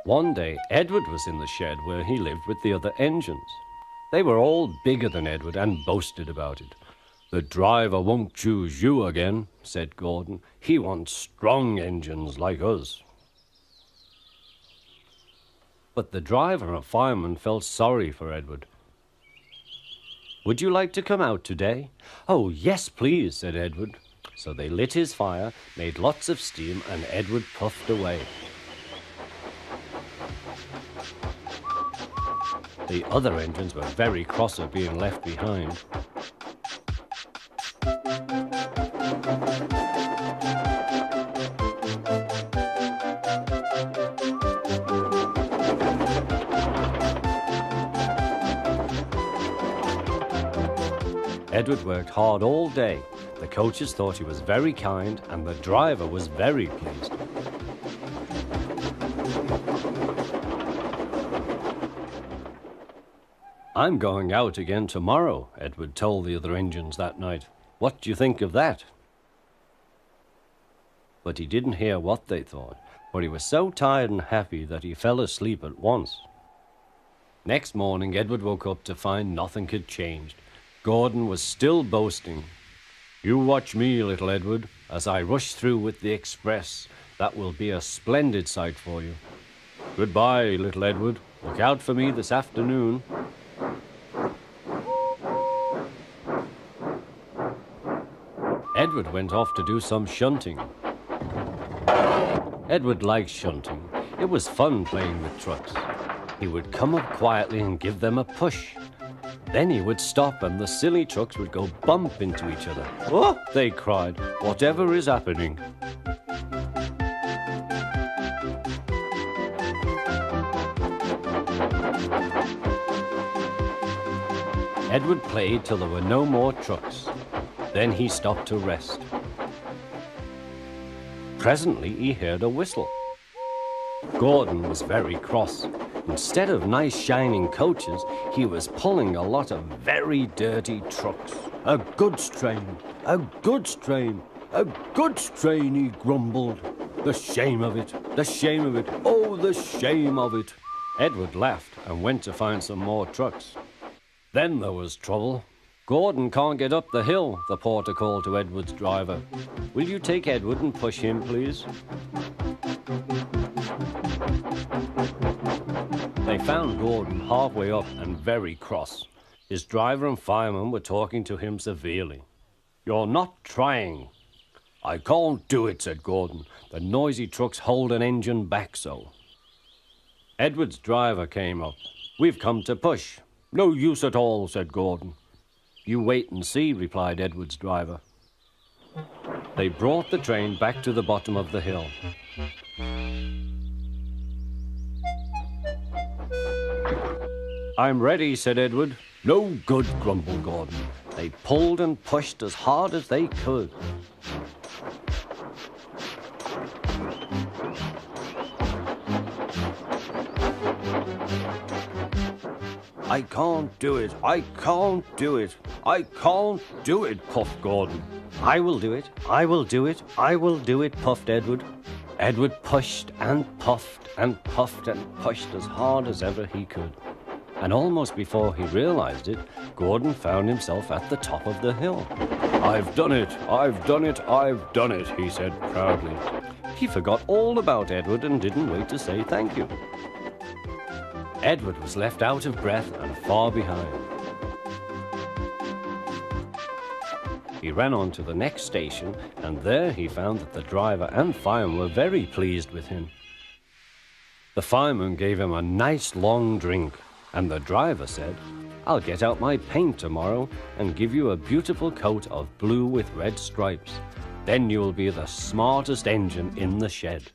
One day, Edward was in the shed where he lived with the other engines. They were all bigger than Edward and boasted about it. "The driver won't choose you again," said Gordon. "He wants strong engines like us." But the driver and fireman felt sorry for Edward. "Would you like to come out today?" "Oh, yes, please," said Edward. So they lit his fire, made lots of steam, and Edward puffed away. The other engines were very cross at being left behind. Edward worked hard all day. The coaches thought he was very kind, and the driver was very pleased. "I'm going out again tomorrow," Edward told the other engines that night. "What do you think of that?" But he didn't hear what they thought, for he was so tired and happy that he fell asleep at once. Next morning, Edward woke up to find nothing had changed. Gordon was still boasting. "You watch me, little Edward, as I rush through with the express. That will be a splendid sight for you. Goodbye, little Edward. Look out for me this afternoon." Edward went off to do some shunting. Edward liked shunting. It was fun playing with trucks. He would come up quietly and give them a push. Then he would stop and the silly trucks would go bump into each other. "Oh!" they cried. "Whatever is happening?" Edward played till there were no more trucks. Then he stopped to rest. Presently he heard a whistle. Gordon was very cross. Instead of nice shining coaches, he was pulling a lot of very dirty trucks. "A goods train, a goods train, a goods train," he grumbled. "The shame of it, the shame of it, oh, the shame of it." Edward laughed and went to find some more trucks. Then there was trouble. "Gordon can't get up the hill," the porter called to Edward's driver. "Will you take Edward and push him, please?" They found Gordon halfway up and very cross. His driver and fireman were talking to him severely. "You're not trying." "I can't do it," said Gordon. "The noisy trucks hold an engine back so." Edward's driver came up. "We've come to push." "No use at all," said Gordon. "You wait and see," replied Edward's driver. They brought the train back to the bottom of the hill. "I'm ready," said Edward. "No good," grumbled Gordon. They pulled and pushed as hard as they could. "I can't do it, I can't do it, I can't do it," puffed Gordon. "I will do it, I will do it, I will do it," puffed Edward. Edward pushed and puffed and puffed and pushed as hard as ever he could. And almost before he realized it, Gordon found himself at the top of the hill. "I've done it, I've done it, I've done it," he said proudly. He forgot all about Edward and didn't wait to say thank you. Edward was left out of breath and far behind. He ran on to the next station, and there he found that the driver and fireman were very pleased with him. The fireman gave him a nice long drink, and the driver said, "I'll get out my paint tomorrow and give you a beautiful coat of blue with red stripes. Then you will be the smartest engine in the shed."